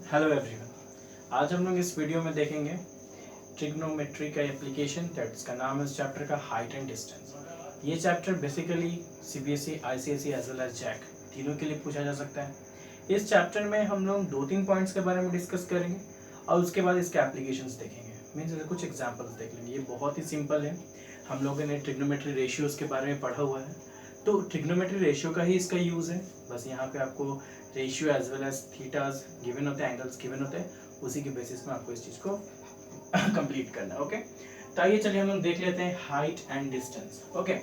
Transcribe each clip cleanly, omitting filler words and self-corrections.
Hello everyone. आज हम लोग इस वीडियो में देखेंगे ट्रिग्नोमेट्री का एप्लीकेशन, दैट इसका नाम है इस चैप्टर का हाइट एंड डिस्टेंस। ये chapter basically CBSE, ICSE as well as JAC तीनों के लिए पूछा जा सकता है। इस चैप्टर में हम लोग 2-3 पॉइंट्स के बारे में डिस्कस करेंगे और उसके बाद इसके एप्लीकेशंस देखेंगे। मीन्स कुछ एग्जांपल्स देख लेंगे। ये बहुत ही सिंपल है। हम लोगों ने ट्रिग्नोमेट्री रेशियोज़ के बारे में पढ़ा हुआ है, तो ट्रिग्नोमेट्री रेशियो का ही इसका यूज़ है। बस यहाँ पे आपको ratio as well as thetas given होते हैं, एंगल्स गिवन होते हैं, उसी के बेसिस में आपको इस चीज़ को कंप्लीट करना है। ओके, तो आइए चलिए हम लोग देख लेते हैं हाइट एंड डिस्टेंस। ओके,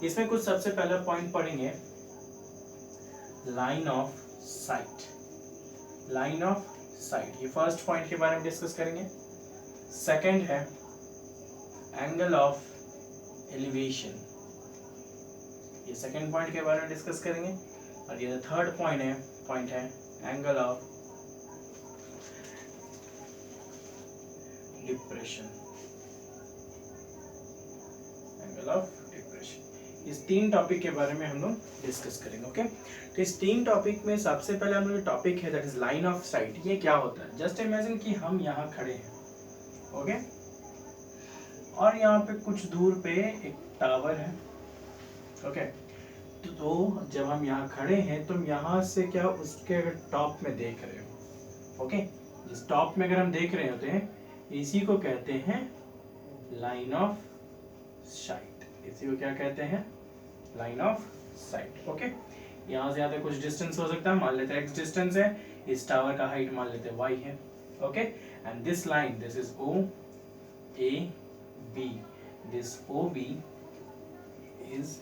इसमें कुछ सबसे पहला पॉइंट पढ़ेंगे line of site. Line of site, ये फर्स्ट पॉइंट के बारे में डिस्कस करेंगे। सेकंड है एंगल ऑफ एलिवेशन, ये सेकंड पॉइंट के बारे में डिस्कस करेंगे। और ये थर्ड पॉइंट है angle of depression. Angle of depression, इस तीन टॉपिक के बारे में हम लोग डिस्कस करेंगे। ओके, तो इस तीन टॉपिक में सबसे पहले हम लोग टॉपिक है that is line of site. ये क्या होता है? जस्ट इमेजिन कि हम यहाँ खड़े हैं, ओके, और यहाँ पे कुछ दूर पे एक टावर है। ओके, तो जब हम यहाँ खड़े हैं तो यहाँ से क्या उसके अगर टॉप में देख रहे हो, ओके, इस टॉप में अगर हम देख रहे होते हैं, इसी को कहते हैं लाइन ऑफ साइट। इसी को क्या कहते हैं? Line of site. ओके, यहाँ से यहाँ तक कुछ डिस्टेंस हो सकता है, मान लेते हैं x डिस्टेंस है, इस टावर का हाइट मान लेते हैं y है। Okay, and this line, this is O A B, this OB is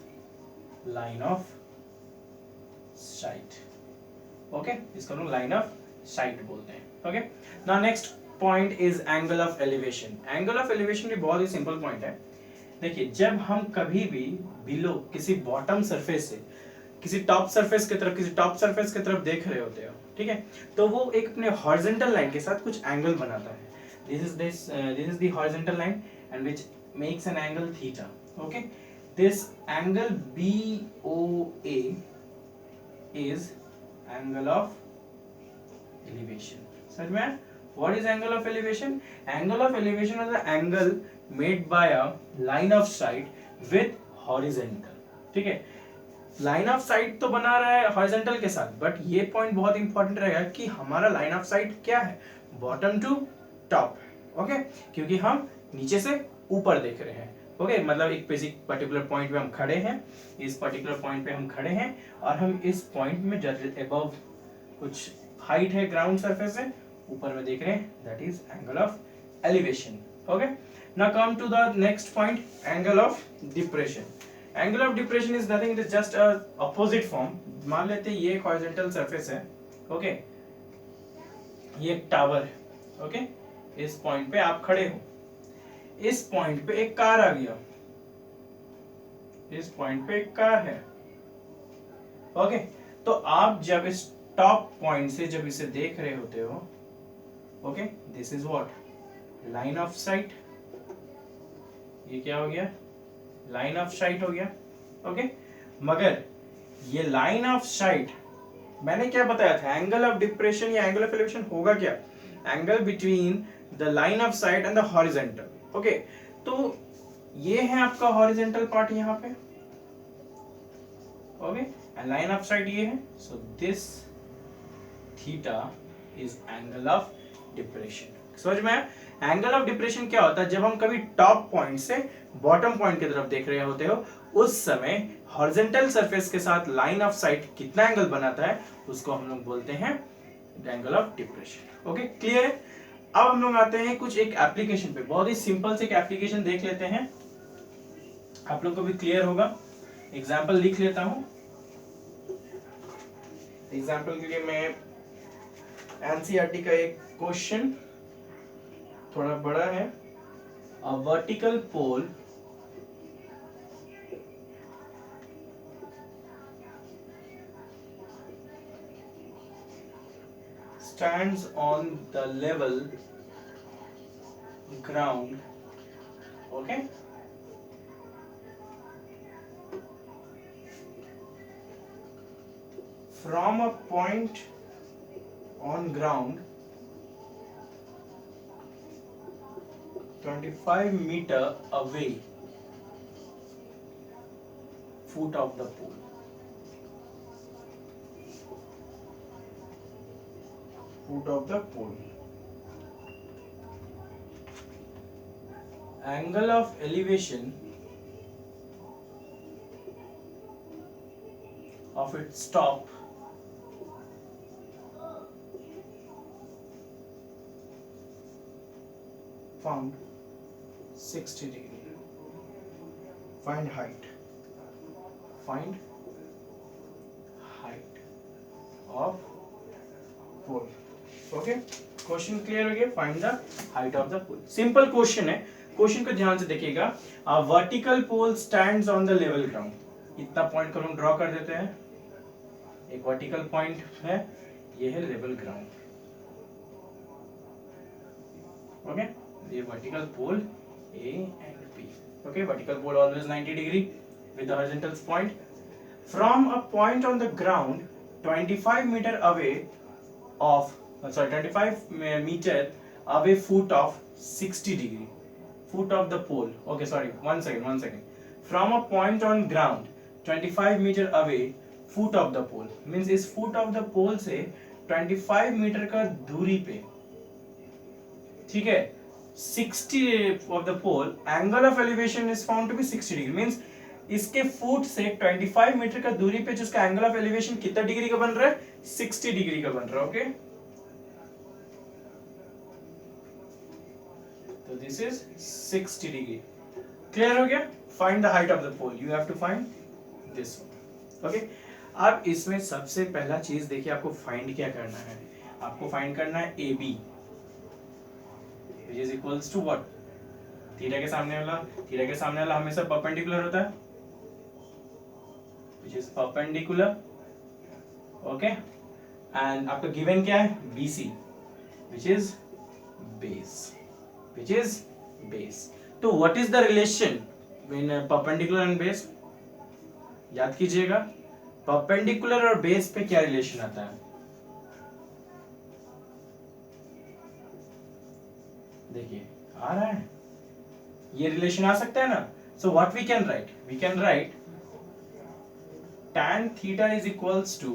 line of site. Okay, इसको हम लाइन ऑफ साइट बोलते हैं। Okay, now next point is angle of elevation. Angle of elevation भी बहुत ही simple point है। देखिए, जब हम कभी भी बिलो किसी बॉटम सरफेस से किसी टॉप सरफेस की तरफ देख रहे होते हो, ठीक है, तो वो एक अपने हॉरिजॉन्टल लाइन के साथ कुछ एंगल बनाता है। This is the horizontal line and which makes an angle theta. Okay, this angle BOA is angle of elevation. समझ में? What is angle of elevation? Angle of elevation is the angle made by a line of sight with horizontal. ठीक है, line of site तो बना रहा है horizontal के साथ, बट ये पॉइंट बहुत इंपॉर्टेंट रहेगा कि हमारा लाइन ऑफ साइट क्या है? Bottom to top. ओके, क्योंकि हम नीचे से ऊपर देख रहे हैं। ओके, मतलब एक पर्टिकुलर पॉइंट पे हम खड़े हैं, इस पर्टिकुलर पॉइंट पे हम खड़े हैं और हम इस पॉइंट में जस्ट अबव कुछ हाइट है ग्राउंड सरफेस से, ऊपर में देख रहे हैं, that is angle of elevation. Okay, now come to the next point, angle of depression. Angle of depression is nothing, it is just a opposite form. मान लेते हैं ये एक हॉरिजॉन्टल सरफेस है, ओके, ये एक टावर है, ओके, इस पॉइंट पे आप खड़े हो, इस पॉइंट पे एक कार आ गया, इस पॉइंट पे एक कार है। ओके, तो आप जब इस टॉप पॉइंट से जब इसे देख रहे होते हो, okay, this is what? Line of site. ये क्या हो गया? लाइन ऑफ साइट हो गया। ओके, मगर ये लाइन ऑफ साइट, मैंने क्या बताया था? एंगल ऑफ डिप्रेशन या एंगल ऑफ एलिवेशन होगा क्या? Angle between the line of site and the horizontal. Okay, तो ये है आपका हॉरिजॉन्टल पार्ट यहाँ पे, okay, and line of site ये है, so this theta is angle of depression. समझ में? एंगल ऑफ डिप्रेशन क्या होता है? जब हम कभी टॉप पॉइंट से बॉटम पॉइंट की तरफ देख रहे होते हो, उस समय हॉरिजॉन्टल सरफेस के साथ लाइन ऑफ साइट कितना एंगल बनाता है, उसको हम लोग बोलते हैं angle of depression. Okay, clear है? अब हम लोग आते हैं कुछ एक एप्लीकेशन पे। बहुत ही सिंपल से एक एप्लीकेशन देख लेते हैं, आप लोग को भी क्लियर होगा। एग्जाम्पल लिख लेता हूं। एग्जाम्पल के लिए मैं एनसीईआरटी का एक क्वेश्चन, थोड़ा बड़ा है। A vertical pole stands on the level ground, okay, from a point on ground 25 meter away foot of the pool. Foot of the pool. Angle of elevation of its top found 60 degree. Find height. Find height of pool. Okay, question clear हो गया. Find the height of the pole. Simple question है. Question को ध्यान से देखिएगा. A vertical pole stands on the level ground. इतना point को हम ड्रॉ कर देते हैं. एक वर्टिकल पॉइंट है, ये है लेवल ग्राउंड. ओके, ये vertical pole A and B. Okay, vertical pole always 90 degree with the horizontal point. From a point on the ground 25 meter away of 25 meter away foot of 60 degree. Foot of the pole. Okay, sorry, one second. From a point on ground 25 meter away foot of the pole means इस foot of the pole से 25 metre का दूरी पे, ठीक है, 60 of the pole, angle of elevation is found to be 60 degree. means इसके foot से 25 metre का दूरी पे जिसका एंगल ऑफ एलिवेशन कितना डिग्री का बन रहा है? 60 डिग्री का बन रहा है. ओके, तो दिस इज 60 डिग्री. क्लियर हो गया? Find the height of the pole. You have to find this. Okay, अब इसमें सबसे पहला चीज देखिए, आपको फाइंड क्या करना है. आपको फाइंड करना है AB which is equals to what? Theta के सामने वाला हमेशा परपेंडिकुलर होता है, which is perpendicular. okay, and आपका गिवन क्या है? BC which is base. तो what is the relation between perpendicular and base? याद कीजिएगा, परपेंडिकुलर और बेस पे क्या रिलेशन आता है? देखिए आ रहा है, ये रिलेशन आ सकता है ना. So what we can write tan theta is equals to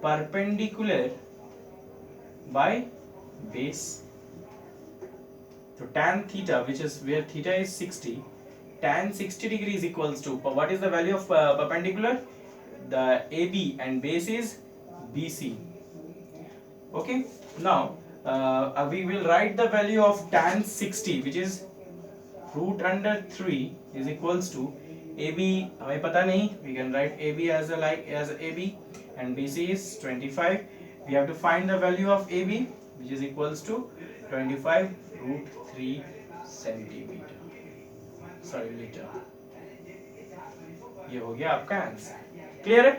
perpendicular by base. So tan theta, which is where theta is 60, tan 60 degree is equals to what is the value of perpendicular? The AB and base is BC. Okay, now we will write the value of tan 60 which is root under 3 is equals to AB, हमें पता नहीं, we can write AB as AB and BC is 25. We have to find the value of AB which is equals to 25 root 3 centimeter, sorry meter. ये हो गया आपका answer. Clear है?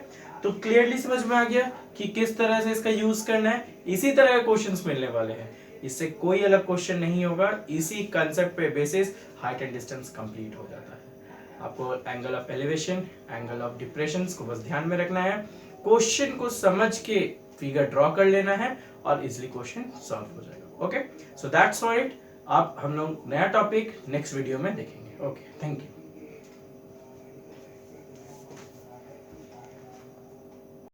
तो clearly समझ में आ गया कि किस तरह से इसका यूज करना है. इसी तरह के क्वेश्चंस मिलने वाले हैं, इससे कोई अलग क्वेश्चन नहीं होगा. इसी कंसेप्ट पे basis height and distance complete हो जाता है. आपको angle of elevation, angle of depressions को बस ध्यान में रखना है, क्वेश्चन को समझ के फिगर ड्रॉ कर लेना है और इजीली क्वेश्चन सॉल्व हो जाएगा. Okay, so that's all it. आप हम लोग नया टॉपिक नेक्स्ट वीडियो में देखेंगे. Okay, thank you.